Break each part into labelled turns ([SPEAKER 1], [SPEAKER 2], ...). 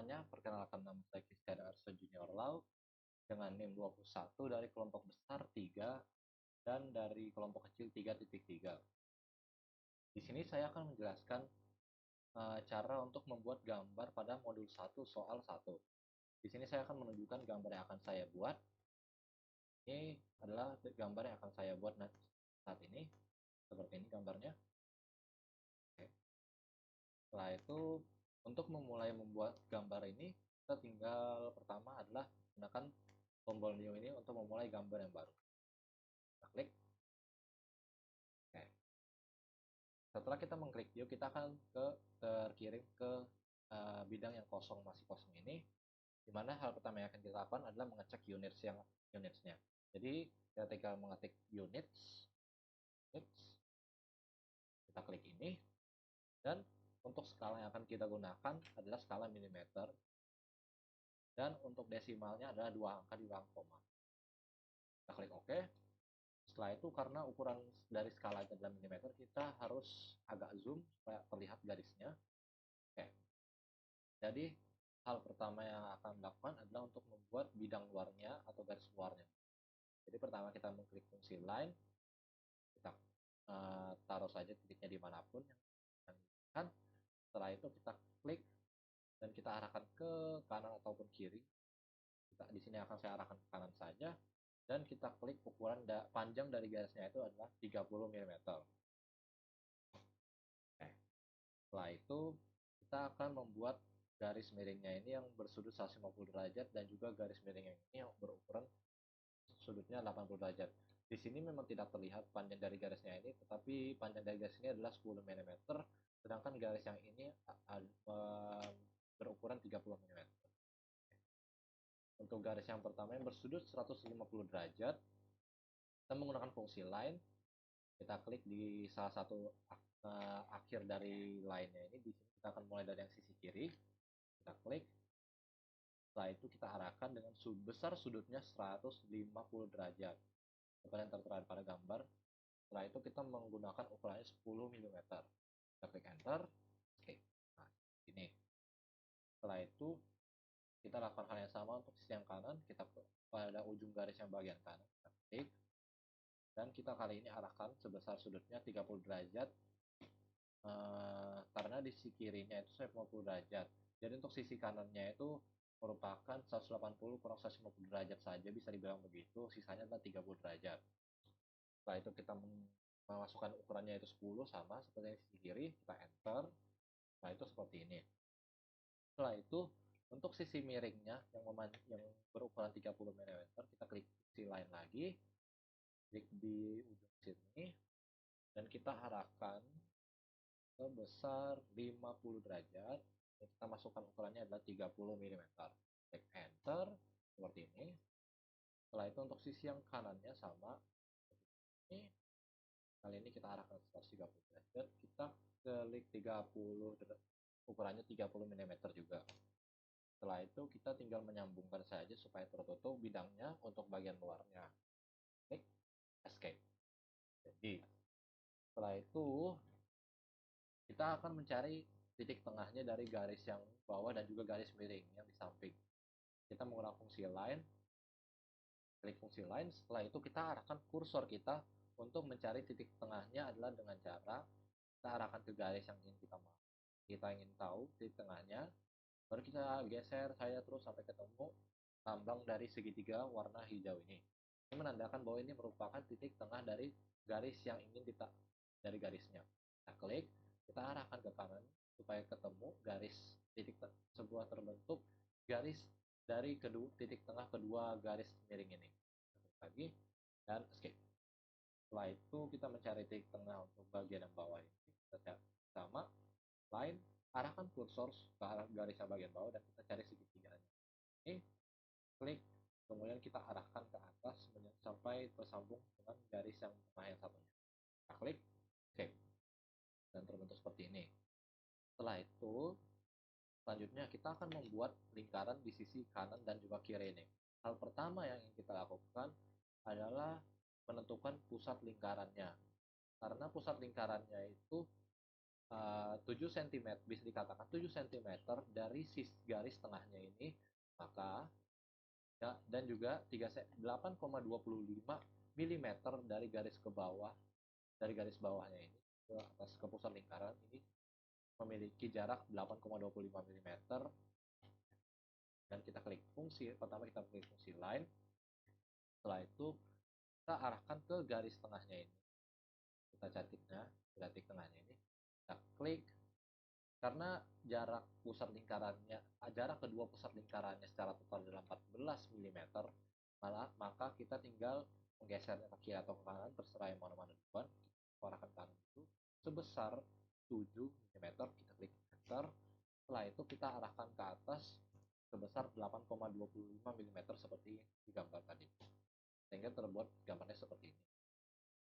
[SPEAKER 1] semuanya, perkenalkan nama saya Christian Arso Junior Lau dengan NIM 21 dari kelompok besar 3 dan dari kelompok kecil 3.3. Di sini saya akan menjelaskan cara untuk membuat gambar pada modul 1 soal 1. Di sini saya akan menunjukkan gambar yang akan saya buat. Ini adalah gambar yang akan saya buat saat ini. Seperti ini gambarnya. Oke. Setelah itu, untuk memulai membuat gambar ini, kita tinggal pertama adalah gunakan tombol new ini untuk memulai gambar yang baru. Kita klik. Oke. Setelah kita mengklik new, kita akan terkirim ke bidang yang masih kosong ini, dimana hal pertama yang akan kita lakukan adalah mengecek unitsnya. Jadi kita tinggal mengetik units, kita klik ini, dan untuk skala yang akan kita gunakan adalah skala milimeter, dan untuk desimalnya adalah 2 angka di belakang koma. Kita klik OK. Setelah itu, karena ukuran dari skala adalah milimeter, kita harus agak zoom supaya terlihat garisnya. Oke. Jadi hal pertama yang akan dilakukan adalah untuk membuat bidang luarnya atau garis luarnya. Jadi pertama kita mengklik fungsi line, kita taruh saja titiknya dimanapun yang akan diinginkan. Setelah itu kita klik dan kita arahkan ke kanan ataupun kiri. Di sini akan saya arahkan ke kanan saja, dan kita klik ukuran panjang dari garisnya itu adalah 30 mm. Oke. Setelah itu kita akan membuat garis miringnya ini yang bersudut 150 derajat, dan juga garis miring ini yang berukuran sudutnya 80 derajat. Di sini memang tidak terlihat panjang dari garisnya ini, tetapi panjang dari garis ini adalah 10 mm, sedangkan garis yang ini berukuran 30 mm. Untuk garis yang pertama yang bersudut 150 derajat, kita menggunakan fungsi line. Kita klik di salah satu akhir dari line-nya ini. Di sini kita akan mulai dari yang sisi kiri. Kita klik. Setelah itu kita arahkan dengan besar sudutnya 150 derajat, seperti yang tertera pada gambar. Setelah itu kita menggunakan ukurannya 10 mm. Kita klik enter. Oke. Nah, ini. Setelah itu kita lakukan hal yang sama untuk sisi yang kanan. Kita pada ujung garis yang bagian kanan, kita klik, dan kita kali ini arahkan sebesar sudutnya 30 derajat, karena di sisi kirinya itu 150 derajat. Jadi untuk sisi kanannya itu merupakan 180 kurang 150 derajat saja, bisa dibilang begitu. Sisanya adalah 30 derajat. Setelah itu kita memasukkan ukurannya itu 10, sama seperti yang sisi kiri. Kita enter. Nah, itu seperti ini. Setelah itu, untuk sisi miringnya yang berukuran 30 mm, kita klik sisi lain lagi, klik di ujung sini, dan kita arahkan sebesar 50 derajat. Kita masukkan ukurannya adalah 30 mm. Klik enter, seperti ini. Setelah itu untuk sisi yang kanannya sama. Ini, kali ini kita arahkan 130 derajat. Kita klik 30, ukurannya 30 mm juga. Setelah itu kita tinggal menyambungkan saja supaya tertutup bidangnya untuk bagian luarnya. Klik escape. Jadi setelah itu kita akan mencari titik tengahnya dari garis yang bawah dan juga garis miring yang di samping. Kita menggunakan fungsi line, klik fungsi line. Setelah itu kita arahkan kursor kita untuk mencari titik tengahnya adalah dengan cara kita arahkan ke garis yang ingin kita ingin tahu titik tengahnya. Baru kita geser saya terus sampai ketemu tambang dari segitiga warna hijau ini. Ini menandakan bahwa ini merupakan titik tengah dari garis yang ingin dari garisnya. Kita klik, kita arahkan ke kanan supaya ketemu garis sebuah terbentuk garis dari titik tengah kedua garis miring ini. Lagi dan escape. Setelah itu kita mencari titik tengah untuk bagian yang bawah ini. Kita sama line, arahkan kursor ke arah garis yang bagian bawah dan kita cari segitiganya. Ini klik, kemudian kita arahkan ke atas sampai tersambung dengan garis yang tengah yang satunya. Kita klik, oke, dan terbentuk seperti ini. Setelah itu, selanjutnya kita akan membuat lingkaran di sisi kanan dan juga kiri ini. Hal pertama yang ingin kita lakukan adalah menentukan pusat lingkarannya. Karena pusat lingkarannya itu 7 cm, bisa dikatakan 7 cm dari garis tengahnya ini, maka ya, dan juga 8,25 mm dari garis ke bawah, dari garis bawahnya ini ke atas ke pusat lingkaran ini memiliki jarak 8,25 mm. Dan kita klik fungsi, pertama kita klik fungsi line, setelah itu kita arahkan ke garis tengahnya ini, kita titik tengahnya ini, kita klik. Karena jarak kedua pusat lingkarannya secara total adalah 14 mm, maka kita tinggal menggesernya ke kiri atau ke kanan, terserah yang mana-mana duluan. Kita arahkan ke kanan itu sebesar 7 mm, kita klik enter. Setelah itu kita arahkan ke atas sebesar 8,25 mm seperti di gambar tadi, sehingga terbuat gambarnya seperti ini.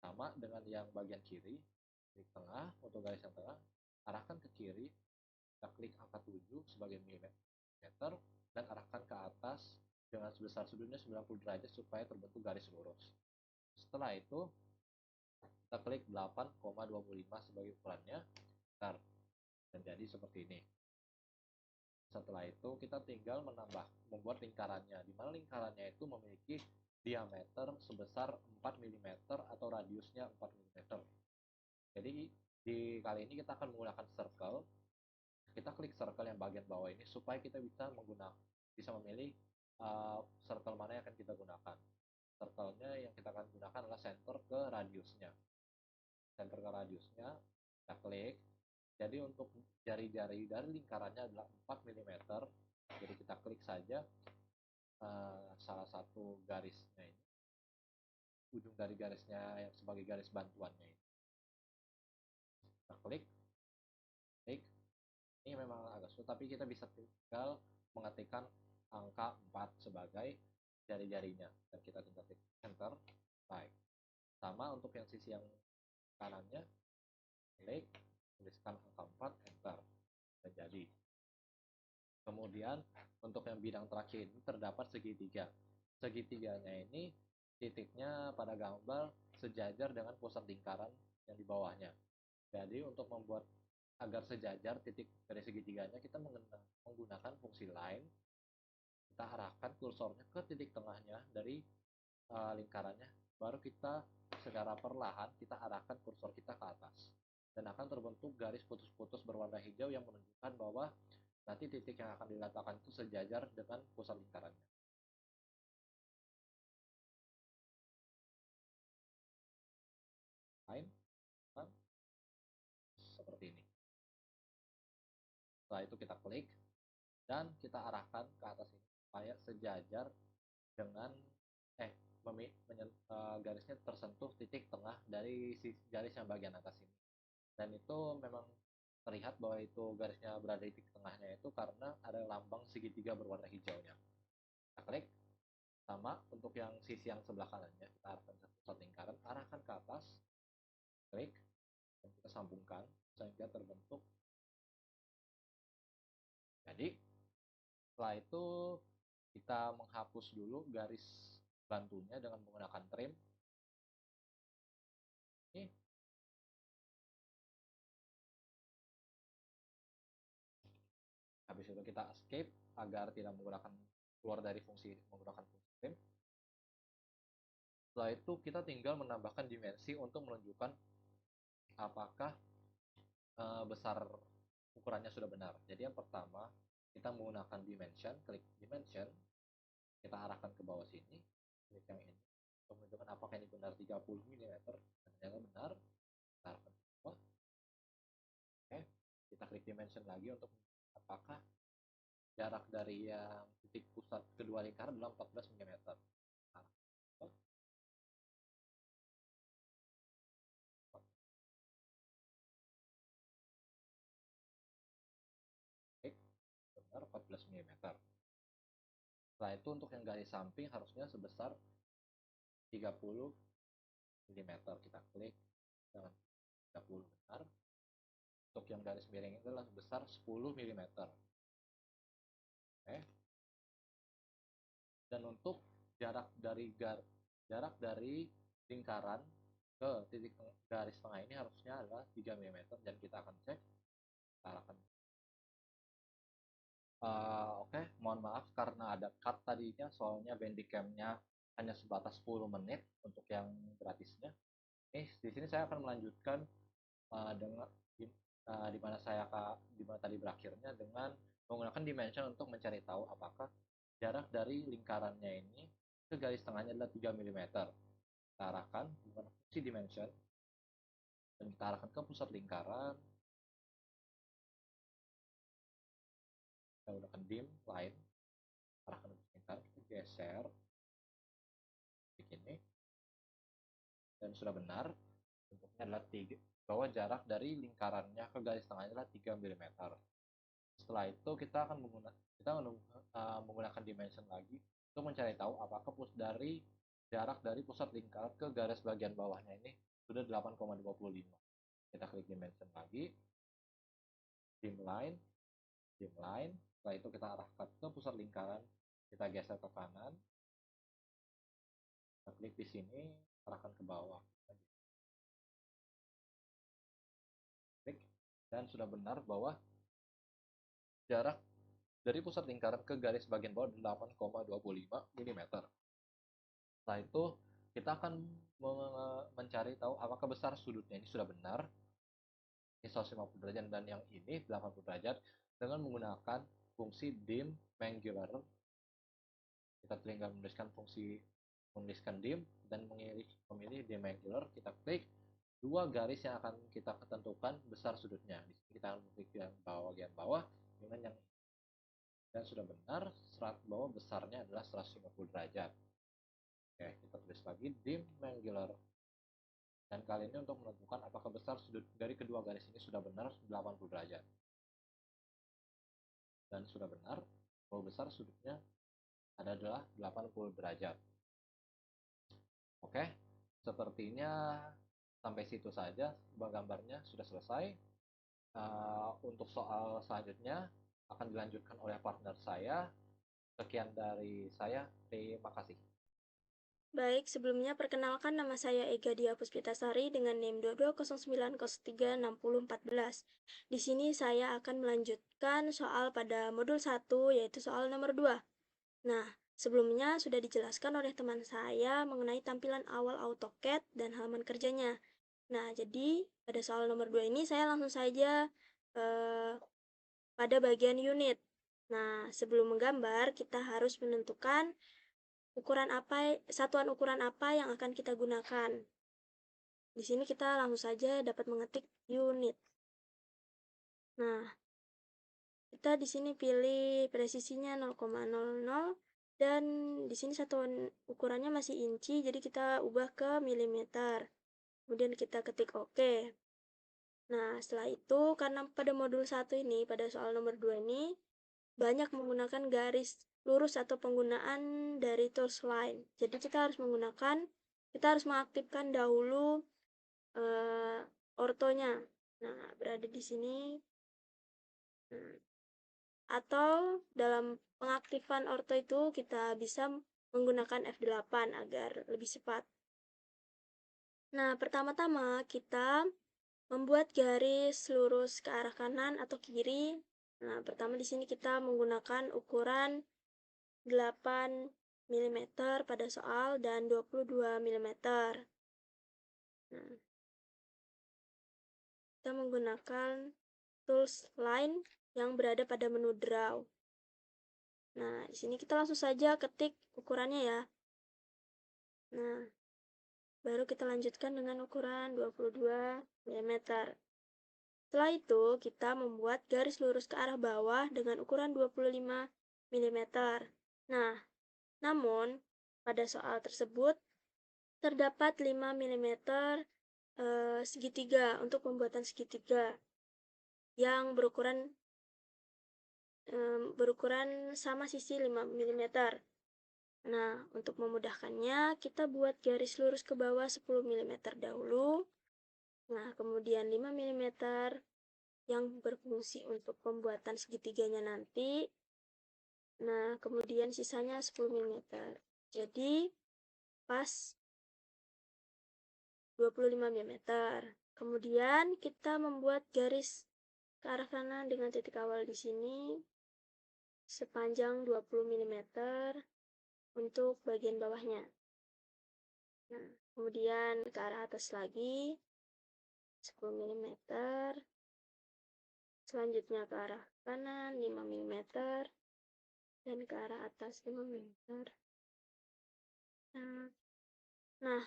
[SPEAKER 1] Sama dengan yang bagian kiri, di tengah, untuk garis yang tengah, arahkan ke kiri, kita klik angka 7 sebagai milimeter, dan arahkan ke atas dengan sebesar sudutnya 90 derajat supaya terbentuk garis lurus. Setelah itu, kita klik 8,25 sebagai ukurannya, dan jadi seperti ini. Setelah itu, kita tinggal membuat lingkarannya, di mana lingkarannya itu memiliki diameter sebesar 4 mm atau radiusnya 4 mm. Jadi di kali ini kita akan menggunakan circle. Kita klik circle yang bagian bawah ini supaya kita bisa memilih circle mana yang akan kita gunakan. Circle-nya yang kita akan gunakan adalah center ke radiusnya. Center ke radiusnya, kita klik. Jadi untuk jari-jari dari lingkarannya adalah 4 mm. Jadi kita klik saja salah satu garisnya ini, ujung dari garisnya yang sebagai garis bantuannya ini. Kita klik. Ini memang agak sulit, tapi kita bisa tinggal mengetikkan angka 4 sebagai jari-jarinya, dan kita tinggal klik enter. Baik. Sama untuk yang sisi yang kanannya, klik, tuliskan angka 4, enter, dan jadi. Kemudian untuk yang bidang terakhir ini terdapat segitiga. Segitiganya ini titiknya pada gambar sejajar dengan pusat lingkaran yang di bawahnya. Jadi untuk membuat agar sejajar titik dari segitiganya, kita menggunakan fungsi line. Kita arahkan kursornya ke titik tengahnya dari lingkarannya, baru kita secara perlahan kita arahkan kursor kita ke atas, dan akan terbentuk garis putus-putus berwarna hijau yang menunjukkan bahwa nanti titik yang akan diletakkan itu sejajar dengan pusat lingkarannya. Line seperti ini. Setelah itu kita klik dan kita arahkan ke atas ini supaya sejajar dengan garisnya tersentuh titik tengah dari garis yang bagian atas ini. Dan itu memang terlihat bahwa itu garisnya berada di titik tengahnya itu karena ada lambang segitiga berwarna hijaunya. Kita klik. Sama untuk yang sisi yang sebelah kanannya, kita arahkan ke pusat lingkaran, arahkan ke atas, klik, dan kita sambungkan sehingga terbentuk. Jadi setelah itu kita menghapus dulu garis bantunya dengan menggunakan trim. Ini habis itu kita escape agar tidak keluar dari menggunakan fungsi trim. Setelah itu kita tinggal menambahkan dimensi untuk menunjukkan apakah besar ukurannya sudah benar. Jadi yang pertama kita menggunakan dimension, klik dimension, kita arahkan ke bawah sini, klik yang ini untuk menunjukkan apakah ini benar 30 mm, dan ternyata benar. Kita arahkan ke bawah. Oke, kita klik dimension lagi untuk apakah jarak dari yang titik pusat kedua lingkaran adalah 14 mm. Benar 14 mm. Setelah itu untuk yang garis samping harusnya sebesar 30 mm. Kita klik dengan 30 benar. Untuk yang garis miring itu adalah sebesar 10 mm. Oke. Dan untuk jarak dari lingkaran ke titik garis tengah ini harusnya adalah 3 mm, dan kita akan cek, kita arahkan. Oke, mohon maaf karena ada cut tadinya, soalnya Bandicam-nya hanya sebatas 10 menit untuk yang gratisnya. Di sini saya akan melanjutkan dengan di mana di mana tadi berakhirnya dengan menggunakan dimension untuk mencari tahu apakah jarak dari lingkarannya ini ke garis tengahnya adalah 3 mm. Kita arahkan menggunakan fungsi dimension dan kita arahkan ke pusat lingkaran. Kita gunakan dim line, arahkan ke lingkaran, kita geser begini, dan sudah benar bentuknya adalah 3, bahwa jarak dari lingkarannya ke garis tengahnya adalah 3 mm. Setelah itu kita akan menggunakan dimension lagi untuk mencari tahu apakah dari jarak dari pusat lingkaran ke garis bagian bawahnya ini sudah 8,25. Kita klik dimension lagi, dim line. Setelah itu kita arahkan ke pusat lingkaran, kita geser ke kanan, kita klik di sini, arahkan ke bawah, klik, dan sudah benar bahwa jarak dari pusat lingkaran ke garis bagian bawah 8,25 mm. Setelah itu kita akan mencari tahu apakah besar sudutnya ini sudah benar, ini 150 derajat dan yang ini 80 derajat, dengan menggunakan fungsi dim angular. Kita tinggal menuliskan dim dan memilih dim angular. Kita klik dua garis yang akan kita tentukan besar sudutnya. Di sini kita akan klik yang bagian bawah dengan yang, dan sudah benar bahwa besarnya adalah 150 derajat. Oke, kita tulis lagi dim angular. Dan kali ini untuk menentukan apakah besar sudut dari kedua garis ini sudah benar 80 derajat. Dan sudah benar bahwa besar sudutnya adalah 80 derajat. Oke, sepertinya sampai situ saja gambarnya sudah selesai. Untuk soal selanjutnya akan dilanjutkan oleh partner saya. Sekian dari saya, terima kasih.
[SPEAKER 2] Baik, sebelumnya perkenalkan nama saya Ega Dia Puspitasari dengan NIM 2209-036014. Di sini saya akan melanjutkan soal pada modul 1, yaitu soal nomor 2. Nah, sebelumnya sudah dijelaskan oleh teman saya mengenai tampilan awal AutoCAD dan halaman kerjanya. Nah, jadi pada soal nomor 2 ini saya langsung saja pada bagian unit. Nah, sebelum menggambar, kita harus menentukan satuan ukuran apa yang akan kita gunakan. Di sini kita langsung saja dapat mengetik unit. Nah, kita di sini pilih presisinya 0,00 dan di sini satuan ukurannya masih inci, jadi kita ubah ke milimeter. Kemudian kita ketik OK. Nah, setelah itu karena pada modul 1 ini, pada soal nomor 2 ini banyak menggunakan garis lurus atau penggunaan dari tools line. Jadi kita harus mengaktifkan dahulu ortonya. Nah, berada di sini. Atau dalam pengaktifan orto itu kita bisa menggunakan F8 agar lebih cepat. Nah, pertama-tama kita membuat garis lurus ke arah kanan atau kiri. Nah, pertama di sini kita menggunakan ukuran 8 mm pada soal dan 22 mm. Nah, kita menggunakan tools line yang berada pada menu draw. Nah, di sini kita langsung saja ketik ukurannya ya. Nah, baru kita lanjutkan dengan ukuran 22 mm. Setelah itu, kita membuat garis lurus ke arah bawah dengan ukuran 25 mm. Nah, namun pada soal tersebut terdapat 5 mm segitiga untuk pembuatan segitiga yang berukuran sama sisi 5 mm. Nah, untuk memudahkannya, kita buat garis lurus ke bawah 10 mm dahulu. Nah, kemudian 5 mm yang berfungsi untuk pembuatan segitiganya nanti. Nah, kemudian sisanya 10 mm. Jadi, pas 25 mm. Kemudian kita membuat garis ke arah kanan dengan titik awal di sini sepanjang 20 mm untuk bagian bawahnya. Nah, kemudian ke arah atas lagi 10 mm. Selanjutnya ke arah kanan 5 mm dan ke arah atas 5 mm. Nah,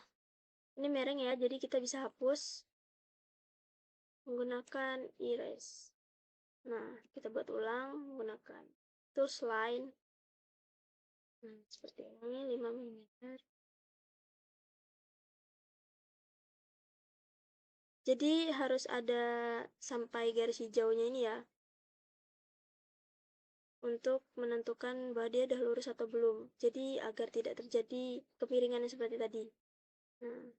[SPEAKER 2] ini mereng ya, jadi kita bisa hapus menggunakan erase. Nah, kita buat ulang menggunakan tools line. Nah, seperti ini 5 mm. Jadi harus ada sampai garis hijaunya ini ya, untuk menentukan bahwa dia udah lurus atau belum. Jadi agar tidak terjadi kemiringan seperti tadi. Nah,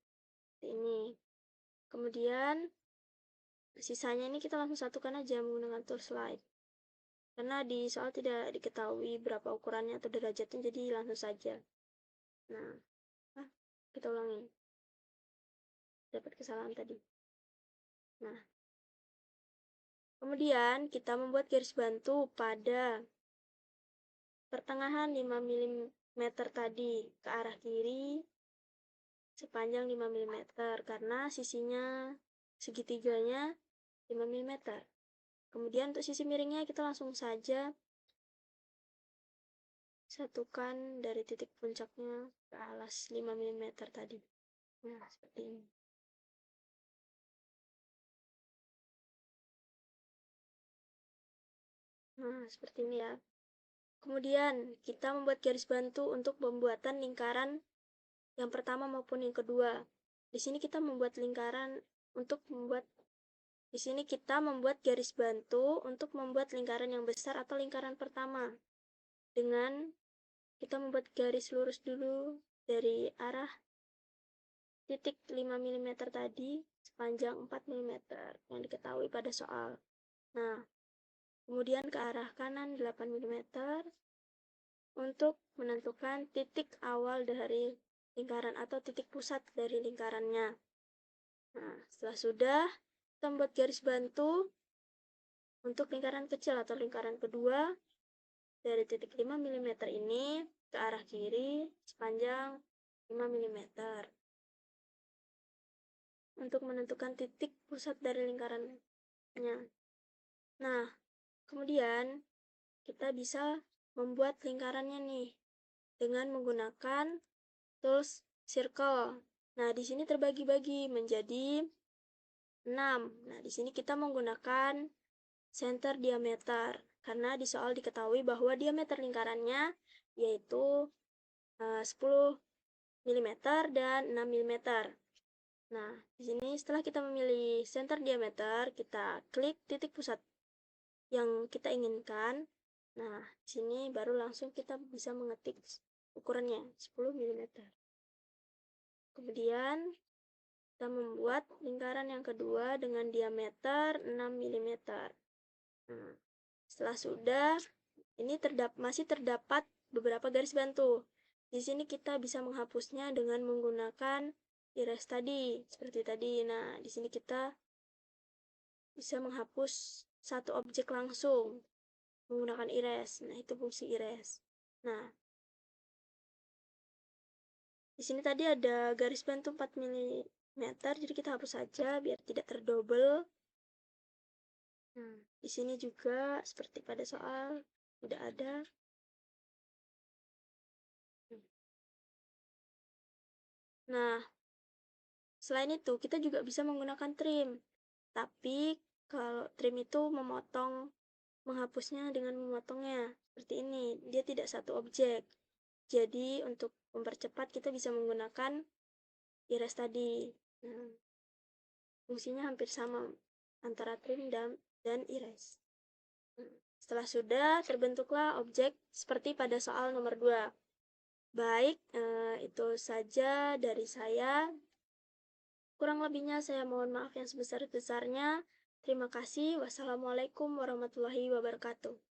[SPEAKER 2] seperti ini. Kemudian sisanya ini kita langsung satukan aja menggunakan tools line. Karena di soal tidak diketahui berapa ukurannya atau derajatnya, jadi langsung saja. Nah, kita ulangi. Dapat kesalahan tadi. Nah, kemudian kita membuat garis bantu pada pertengahan 5 mm tadi ke arah kiri sepanjang 5 mm karena sisinya segitiganya 5 mm. Kemudian untuk sisi miringnya kita langsung saja satukan dari titik puncaknya ke alas 5 mm tadi. Nah, seperti ini. Nah, seperti ini ya. Kemudian kita membuat garis bantu untuk pembuatan lingkaran yang pertama maupun yang kedua. Di sini kita membuat garis bantu untuk membuat lingkaran yang besar atau lingkaran pertama. Dengan kita membuat garis lurus dulu dari arah titik 5 mm tadi sepanjang 4 mm yang diketahui pada soal. Nah, kemudian ke arah kanan 8 mm untuk menentukan titik awal dari lingkaran atau titik pusat dari lingkarannya. Nah, setelah sudah, kita membuat garis bantu untuk lingkaran kecil atau lingkaran kedua dari titik 5 mm ini ke arah kiri sepanjang 5 mm untuk menentukan titik pusat dari lingkarannya. Nah, kemudian kita bisa membuat lingkarannya nih dengan menggunakan tools circle. Nah, di sini terbagi-bagi menjadi 6. Nah, di sini kita menggunakan center diameter karena di soal diketahui bahwa diameter lingkarannya yaitu 10 mm dan 6 mm. Nah, di sini setelah kita memilih center diameter, kita klik titik pusat yang kita inginkan. Nah, di sini baru langsung kita bisa mengetik ukurannya 10 mm. Kemudian kita membuat lingkaran yang kedua dengan diameter 6 mm. Nah, setelah sudah, ini masih terdapat beberapa garis bantu. Di sini kita bisa menghapusnya dengan menggunakan erase tadi, seperti tadi. Nah, di sini kita bisa menghapus satu objek langsung menggunakan erase. Nah, itu fungsi erase. Nah, di sini tadi ada garis bantu 4 mm, jadi kita hapus saja biar tidak terdouble. Nah, di sini juga seperti pada soal tidak ada. Nah, selain itu kita juga bisa menggunakan trim. Tapi kalau trim itu menghapusnya dengan memotongnya seperti ini. Dia tidak satu objek. Jadi untuk mempercepat kita bisa menggunakan erase tadi. Nah, fungsinya hampir sama antara trim dan erase. Setelah sudah, terbentuklah objek seperti pada soal nomor 2. Baik, itu saja dari saya. Kurang lebihnya saya mohon maaf yang sebesar-besarnya. Terima kasih. Wassalamualaikum warahmatullahi wabarakatuh.